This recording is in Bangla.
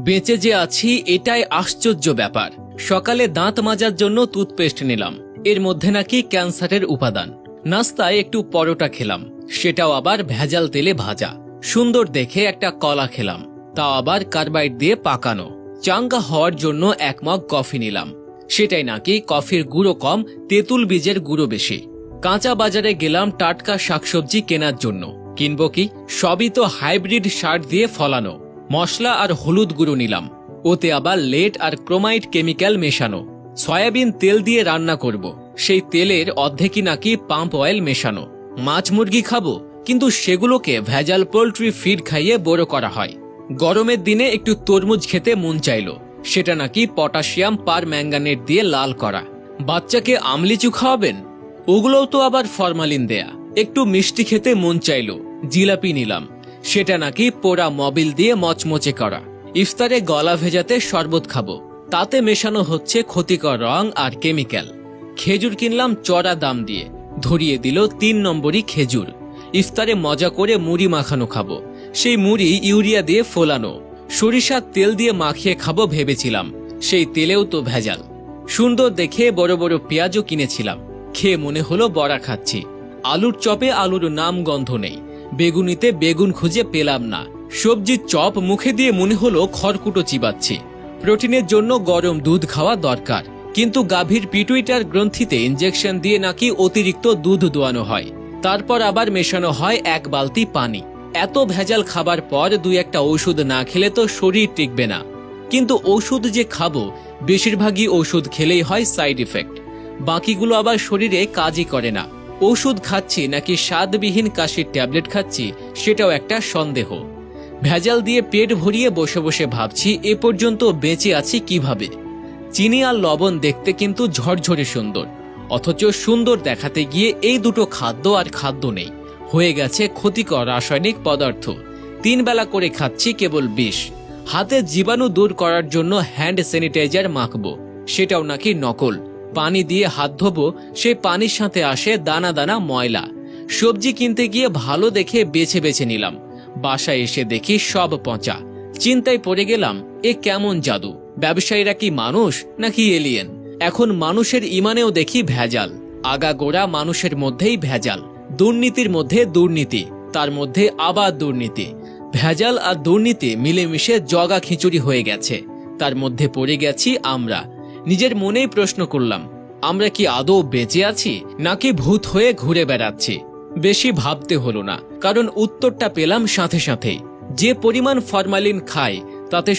বেঁচে যে আছি এটাই আশ্চর্য ব্যাপার। সকালে দাঁত মাজার জন্য টুথপেস্ট নিলাম, এর মধ্যে নাকি ক্যান্সারের উপাদান। নাস্তায় একটু পরোটা খেলাম, সেটাও আবার ভেজাল তেলে ভাজা। সুন্দর দেখে একটা কলা খেলাম, তাও আবার কার্বাইড দিয়ে পাকানো। চাঙ্গা হওয়ার জন্য 1 মগ কফি নিলাম, সেটাই নাকি কফির গুঁড়ো কম, তেঁতুল বীজের গুঁড়ো বেশি। কাঁচা বাজারে গেলাম টাটকা শাকসবজি কেনার জন্য, কিনবো কি? সবই তো হাইব্রিড সার দিয়ে ফলানো। মশলা আর হলুদ গুঁড়ো নিলাম, ওতে আবার লেড আর ক্রোমাইড কেমিক্যাল মেশানো। সয়াবিন তেল দিয়ে রান্না করব, সেই তেলের অর্ধেকই নাকি পাম্প অয়েল মেশানো। মাছ মুরগি খাবো, কিন্তু সেগুলোকে ভেজাল পোল্ট্রি ফিড খাইয়ে বড় করা হয়। গরমের দিনে একটু তরমুজ খেতে মন চাইল, সেটা নাকি পটাশিয়াম পার ম্যাঙ্গানেট দিয়ে লাল করা। বাচ্চাকে আমলিচু খাওয়াবেন, ওগুলোও তো আবার ফরমালিন দেয়া। একটু মিষ্টি খেতে মন চাইল, জিলাপি নিলাম, সেটা নাকি পোড়া মবিল দিয়ে মচমচে করা। ইফতারে গলা ভেজাতে শরবত খাবো, তাতে মেশানো হচ্ছে ক্ষতিকর রং আর কেমিক্যাল। খেজুর কিনলাম চড়া দাম দিয়ে, ধরিয়ে দিল 3 নম্বরই খেজুর। ইফতারে মজা করে মুড়ি মাখানো খাবো, সেই মুড়ি ইউরিয়া দিয়ে ফোলানো। সরিষার তেল দিয়ে মাখিয়ে খাবো ভেবেছিলাম, সেই তেলেও তো ভেজাল। সুন্দর দেখে বড় বড় পেঁয়াজও কিনেছিলাম, খেয়ে মনে হলো বড়া খাচ্ছি। আলুর চপে আলুর নাম গন্ধ নেই, বেগুনিতে বেগুন খুঁজে পেলাম না। সবজির চপ মুখে দিয়ে মনে হলো খড়কুটো চিবাচ্ছি। প্রোটিনের জন্য গরম দুধ খাওয়া দরকার, কিন্তু গাভীর পিটুইটার গ্রন্থিতে ইনজেকশন দিয়ে নাকি অতিরিক্ত দুধ দোয়ানো হয়, তারপর আবার মেশানো হয় 1 বালতি পানি। এত ভেজাল খাবার পর 2-1টা ওষুধ না খেলে তো শরীর টিকবে না। কিন্তু ওষুধ যে খাবো, বেশিরভাগই ওষুধ খেলেই হয় সাইড ইফেক্ট, বাকিগুলো আবার শরীরে কাজই করে না। ওষুধ খাচ্ছি নাকি স্বাদবিহীন কাশির ট্যাবলেট খাচ্ছি, সেটাও একটা সন্দেহ। ভেজাল দিয়ে পেট ভরিয়ে বসে বসে ভাবছি এ পর্যন্ত বেঁচে আছি কিভাবে। চিনি আর লবণ দেখতে কিন্তু ঝরঝরে সুন্দর, অথচ সুন্দর দেখাতে গিয়ে এই দুটো খাদ্য আর খাদ্য নেই, হয়ে গেছে ক্ষতিকর রাসায়নিক পদার্থ। 3 বেলা করে খাচ্ছি কেবল বিষ। হাতে জীবাণু দূর করার জন্য হ্যান্ড স্যানিটাইজার মাখবো, সেটাও নাকি নকল। পানি দিয়ে হাত ধোবো, সেই পানির সাথে আসে দানা দানা ময়লা। সবজি কিনতে গিয়ে ভালো দেখে বেছে বেছে নিলাম, বাসায় এসে দেখি সব পচা। চিন্তায় পড়ে গেলাম, এ কেমন জাদু? ব্যবসায়ীরা কি মানুষ নাকি এলিয়েন? এখন মানুষের ইমানেও দেখি ভেজাল, আগাগোড়া মানুষের মধ্যেই ভেজাল। দুর্নীতির মধ্যে দুর্নীতি, তার মধ্যে আবার দুর্নীতি। ভেজাল আর দুর্নীতি মিলেমিশে জগা খিচুড়ি হয়ে গেছে, তার মধ্যে পড়ে গেছি আমরা। নিজের মনেই প্রশ্ন করলাম, আমরা কি আদৌ বেঁচে আছি নাকি ভূত হয়ে ঘুরে বেড়াচ্ছি? বেশি ভাবতে হলো না, কারণ উত্তরটা পেলাম সাথে সাথেই। যে পরিমাণ ফরমালিন খায় তাতে